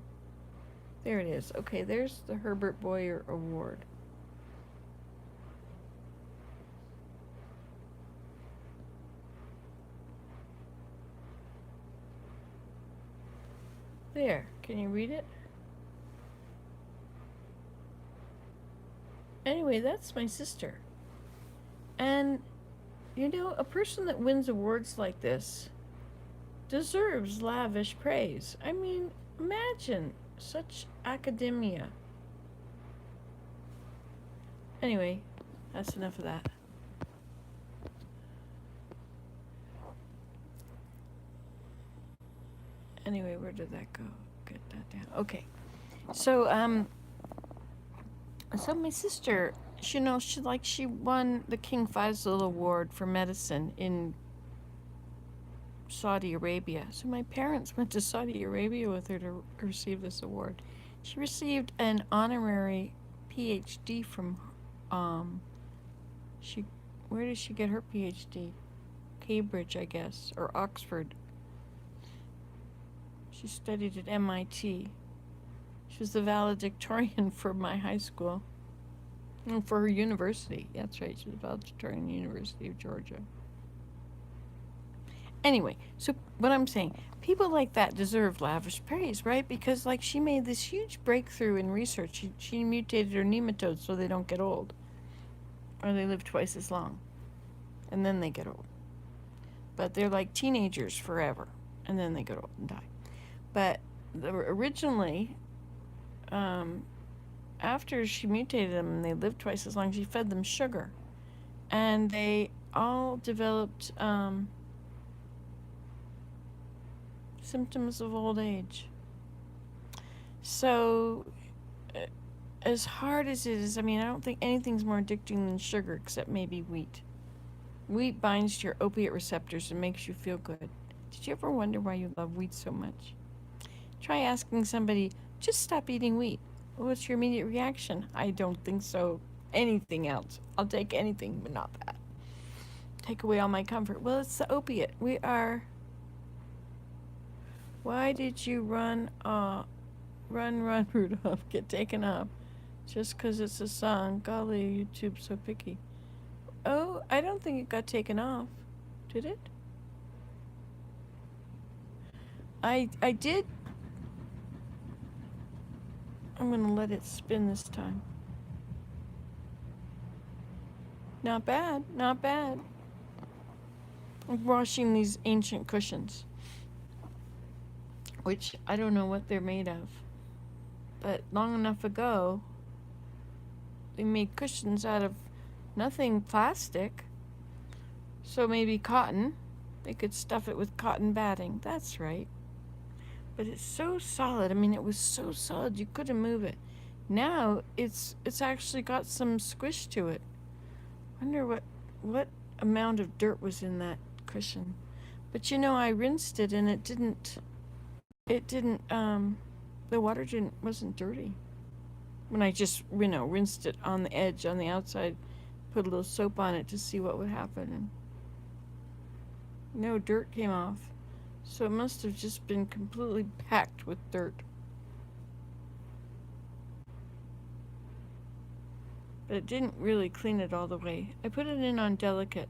There it is. Okay, there's the Herbert Boyer Award. There. Can you read it? Anyway, that's my sister. And, a person that wins awards like this deserves lavish praise. I mean, imagine such academia. Anyway, that's enough of that. Anyway, where did that go? Get that down. Okay. So my sister, she won the King Faisal Award for medicine in Saudi Arabia. So my parents went to Saudi Arabia with her to receive this award. She received an honorary PhD from where did she get her PhD? Cambridge, I guess, or Oxford. She studied at MIT. She was the valedictorian for my high school. And for her university. That's right, she was valedictorian at the University of Georgia. Anyway, so what I'm saying, people like that deserve lavish praise, right? Because, she made this huge breakthrough in research. She mutated her nematodes so they don't get old. Or they live twice as long. And then they get old. But they're like teenagers forever. And then they get old and die. But originally, after she mutated them and they lived twice as long, she fed them sugar. And they all developed symptoms of old age. So, as hard as it is, I don't think anything's more addicting than sugar except maybe wheat. Wheat binds to your opiate receptors and makes you feel good. Did you ever wonder why you love wheat so much? Try asking somebody, just stop eating wheat. What's your immediate reaction? I don't think so. Anything else. I'll take anything, but not that. Take away all my comfort. Well, it's the opiate. We are... Why did you run, Rudolph, get taken off? Just 'cause it's a song. Golly, YouTube's so picky. Oh, I don't think it got taken off. Did it? I did. I'm gonna let it spin this time. Not bad, not bad. I'm washing these ancient cushions, which I don't know what they're made of. But long enough ago, they made cushions out of nothing plastic. So maybe cotton. They could stuff it with cotton batting. That's right. But it's so solid. It was so solid you couldn't move it. Now it's actually got some squish to it. Wonder what amount of dirt was in that cushion. But I rinsed it and it didn't the water wasn't dirty. When I just, rinsed it on the edge, on the outside, put a little soap on it to see what would happen. And no dirt came off. So it must have just been completely packed with dirt. but it didn't really clean it all the way. I put it in on delicate.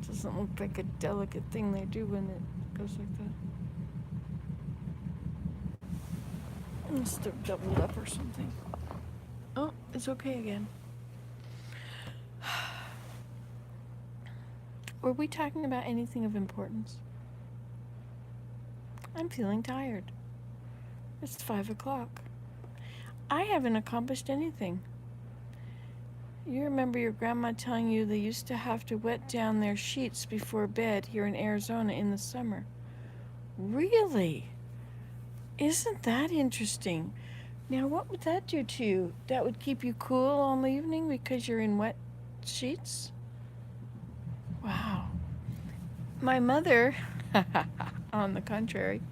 It doesn't look like a delicate thing they do when it goes like that. It must have doubled up or something. Oh, it's okay again. Were we talking about anything of importance? I'm feeling tired. It's 5 o'clock. I haven't accomplished anything. You remember your grandma telling you they used to have to wet down their sheets before bed here in Arizona in the summer. Really? Isn't that interesting? Now, what would that do to you? That would keep you cool all evening because you're in wet sheets? Wow. My mother, on the contrary,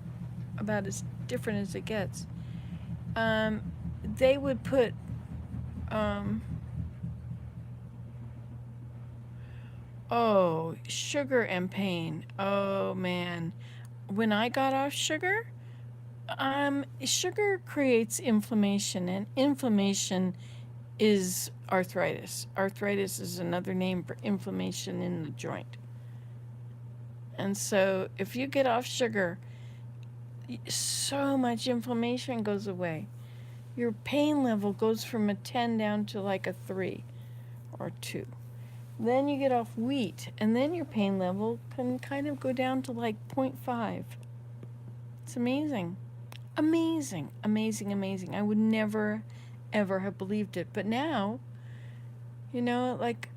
about as different as it gets, they would put sugar and pain. Oh man. When I got off sugar, sugar creates inflammation, and inflammation is arthritis. Arthritis is another name for inflammation in the joint. And so if you get off sugar, so much inflammation goes away. Your pain level goes from a 10 down to like a 3 or 2. Then you get off wheat, and then your pain level can kind of go down to like 0.5. It's amazing. Amazing, amazing, amazing. I would never, ever have believed it. But now, like,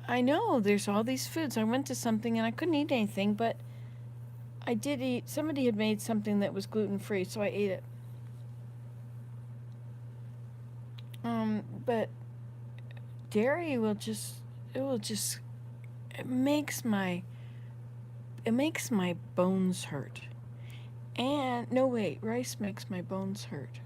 I know there's all these foods. I went to something and I couldn't eat anything, but I did eat. Somebody had made something that was gluten-free, so I ate it. But dairy it makes my bones hurt. And no, wait, rice makes my bones hurt.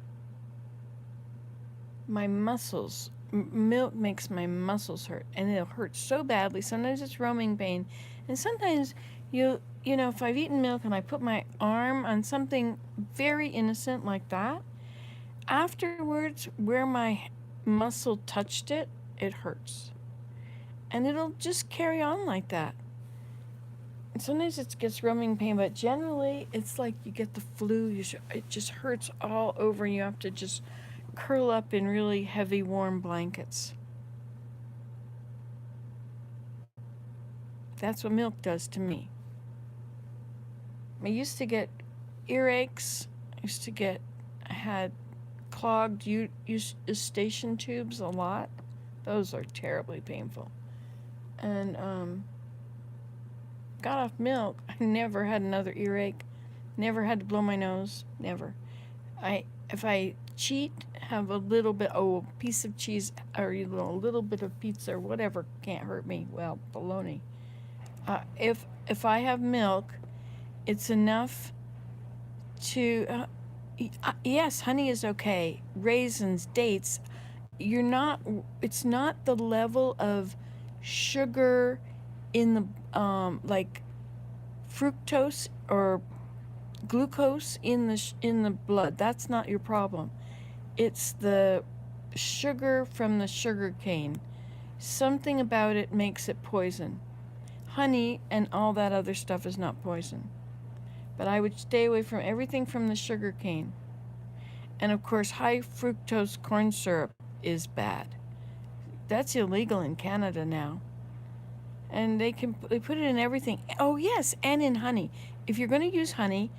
My muscles, milk makes my muscles hurt, and it'll hurt so badly. Sometimes it's roaming pain, and sometimes if I've eaten milk and I put my arm on something very innocent like that, afterwards, where my muscle touched it, it hurts. And it'll just carry on like that. And sometimes it gets roaming pain, but generally it's like you get the flu. It just hurts all over, and you have to just curl up in really heavy, warm blankets. That's what milk does to me. I used to get earaches. I had clogged eustachian tubes a lot. Those are terribly painful. And got off milk. I never had another earache. Never had to blow my nose. Never. If I cheat, have a little bit, a piece of cheese or a little bit of pizza or whatever can't hurt me. Well, bologna. If I have milk, it's enough to. Yes, honey is okay. Raisins, dates. It's not the level of sugar in the like fructose or glucose in the blood. That's not your problem. It's the sugar from the sugar cane. Something about it makes it poison. Honey and all that other stuff is not poison. But I would stay away from everything from the sugar cane. And of course, high fructose corn syrup is bad. That's illegal in Canada now. And they put it in everything. Oh yes, and in honey. If you're going to use honey,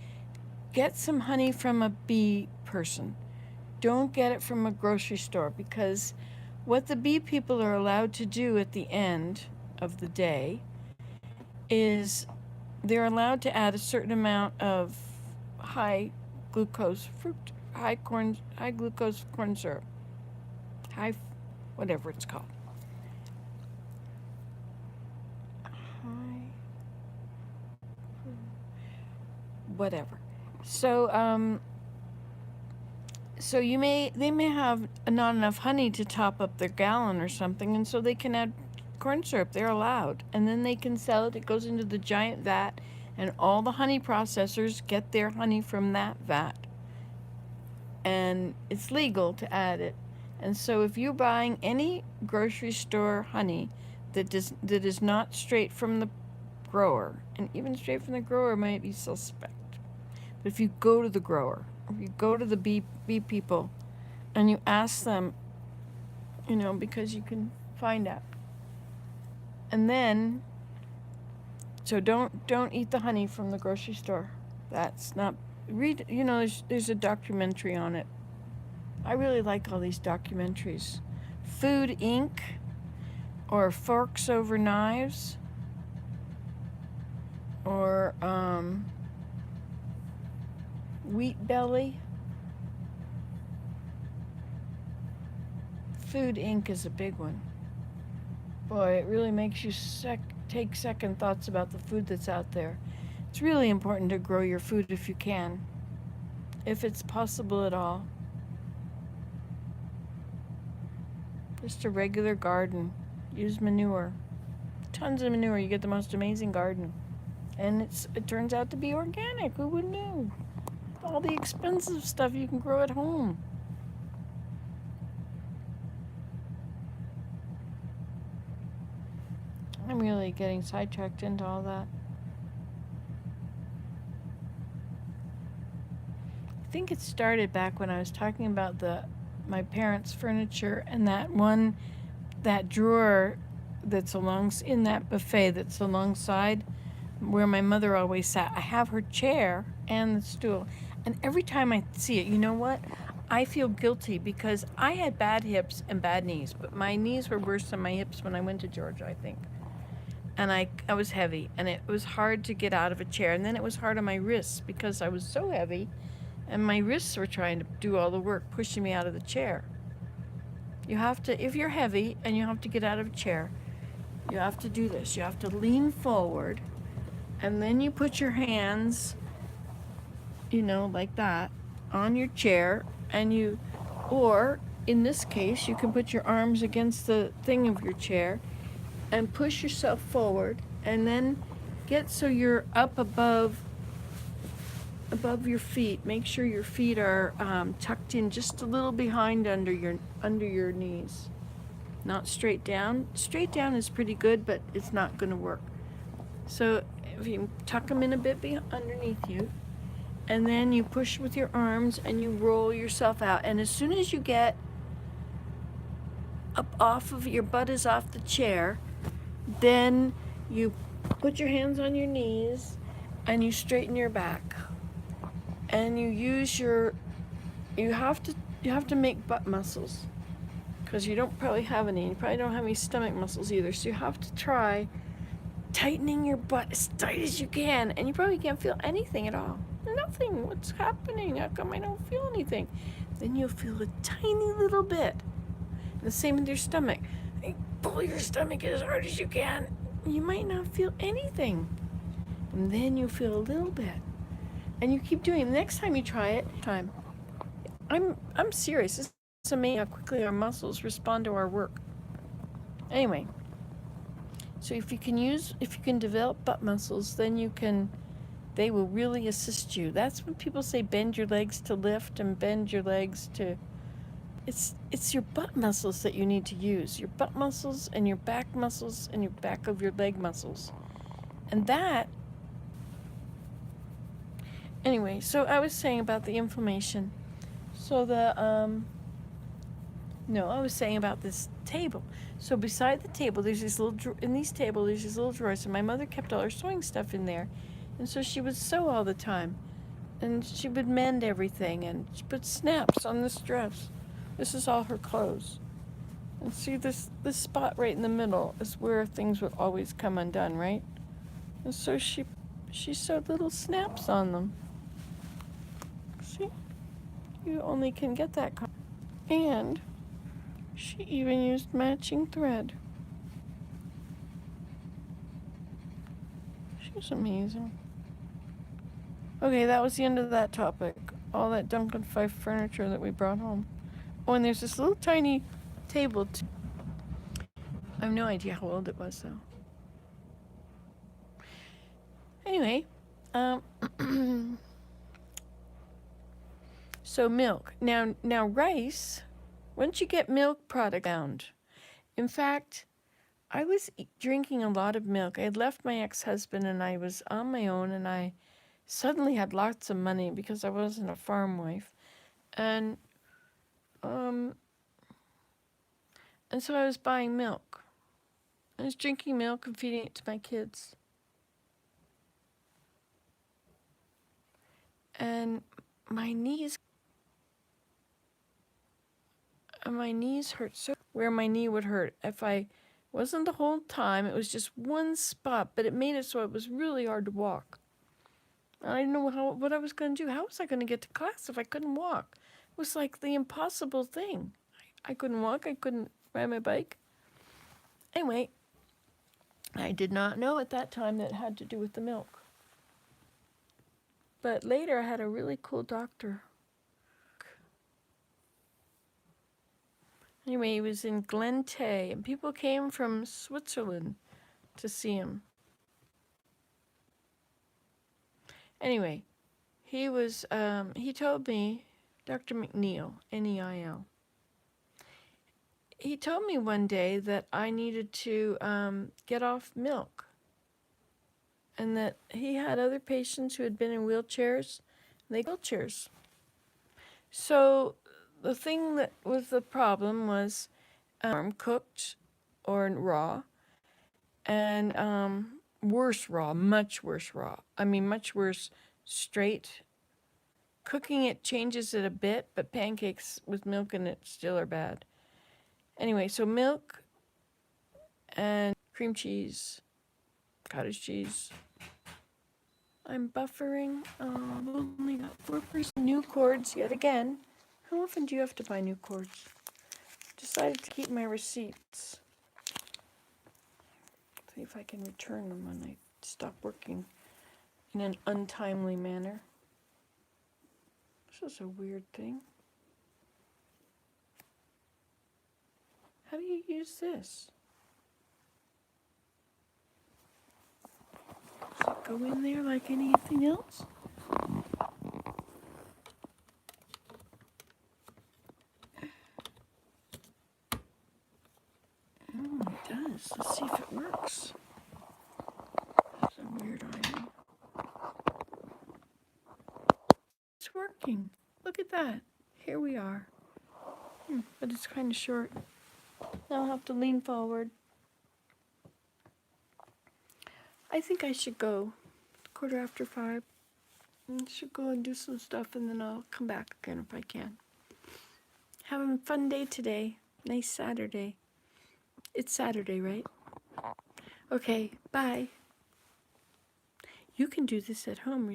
get some honey from a bee person. Don't get it from a grocery store, because what the bee people are allowed to do at the end of the day is they're allowed to add a certain amount of high glucose corn syrup. Whatever it's called. Whatever. So they may have not enough honey to top up their gallon or something, and so they can add corn syrup. They're allowed, and then they can sell it. It goes into the giant vat, and all the honey processors get their honey from that vat. and it's legal to add it. And so if you're buying any grocery store honey that is not straight from the grower, and even straight from the grower might be suspect. But if you go to the grower, if you go to the bee people, and you ask them, because you can find out. And then, so don't eat the honey from the grocery store. That's not, read, there's a documentary on it. I really like all these documentaries. Food Inc. or Forks Over Knives or Wheat Belly. Food Inc. is a big one. Boy, it really makes you take second thoughts about the food that's out there. It's really important to grow your food if you can, if it's possible at all. Just a regular garden. Use manure. Tons of manure. You get the most amazing garden. And it turns out to be organic. Who would know? All the expensive stuff you can grow at home. I'm really getting sidetracked into all that. I think it started back when I was talking about my parents' furniture and that drawer that's in that buffet that's alongside where my mother always sat. I have her chair and the stool. And every time I see it, you know what? I feel guilty because I had bad hips and bad knees, but my knees were worse than my hips when I went to Georgia, I think. And I was heavy, and it was hard to get out of a chair. And then it was hard on my wrists because I was so heavy, and my wrists were trying to do all the work, pushing me out of the chair. You have to, if you're heavy and you have to get out of a chair, you have to do this. You have to lean forward, and then you put your hands, like that, on your chair, or in this case, you can put your arms against the thing of your chair and push yourself forward, and then get so you're up above your feet. Make sure your feet are tucked in just a little behind under your knees. Not straight down. Straight down is pretty good, but it's not going to work. So if you tuck them in a bit underneath you, and then you push with your arms and you roll yourself out. And as soon as you get up off of your butt is off the chair, then you put your hands on your knees and you straighten your back. And you use you have to make butt muscles, because you don't probably have any. You probably don't have any stomach muscles either. So you have to try tightening your butt as tight as you can, and you probably can't feel anything at all. Nothing. What's happening? How come I don't feel anything? Then you'll feel a tiny little bit. And the same with your stomach. Pull your stomach as hard as you can. You might not feel anything. And then you feel a little bit. And you keep doing it. The next time you try it, I'm serious. It's amazing how quickly our muscles respond to our work. Anyway, so if you can develop butt muscles, then they will really assist you. That's when people say bend your legs to lift and bend your legs to, it's your butt muscles that you need to use. Your butt muscles and your back muscles and your back of your leg muscles. And that, anyway, so I was saying about the inflammation. So I was saying about this table. So beside the table, there's this little in these tables, there's these little drawers, and my mother kept all her sewing stuff in there, and so she would sew all the time, and she would mend everything, and she put snaps on this dress. This is all her clothes, and see this spot right in the middle is where things would always come undone, right? And so she sewed little snaps on them. See, you only can get that kind. And she even used matching thread. She's amazing. Okay, that was the end of that topic. All that Duncan Fife furniture that we brought home. Oh, and there's this little tiny table. I have no idea how old it was, though. Anyway, So milk. Now rice, once you get milk product down. In fact, I was drinking a lot of milk. I had left my ex-husband and I was on my own, and I suddenly had lots of money because I wasn't a farm wife. And um and so I was buying milk. I was drinking milk and feeding it to my kids. And my knees hurt so, where my knee would hurt if I wasn't the whole time. It was just one spot, but it made it so it was really hard to walk. I didn't know what I was going to do. How was I going to get to class if I couldn't walk? It was like the impossible thing. I couldn't walk. I couldn't ride my bike. Anyway, I did not know at that time that it had to do with the milk. But later I had a really cool doctor. Anyway, he was in Glen Tay, and people came from Switzerland to see him. Anyway, he told me, Dr. McNeil, Neil, he told me one day that I needed to get off milk, and that he had other patients who had been in wheelchairs, and they wheelchairs. So the thing that was the problem was cooked or raw, and much worse raw. I mean, much worse straight. Cooking it changes it a bit, but pancakes with milk in it still are bad. Anyway, so milk and cream cheese, cottage cheese. I'm buffering. I've only got 4% new cords yet again. How often do you have to buy new cords? Decided to keep my receipts. See if I can return them when I stop working in an untimely manner. This is a weird thing. How do you use this? Does it go in there like anything else? Oh, it does. Let's see if it works. That's a weird item. It's working. Look at that. Here we are. But it's kind of short. Now I'll have to lean forward. I think I should go. 5:15. I should go and do some stuff, and then I'll come back again if I can. Having a fun day today. Nice Saturday. It's Saturday, right? Okay, bye. You can do this at home.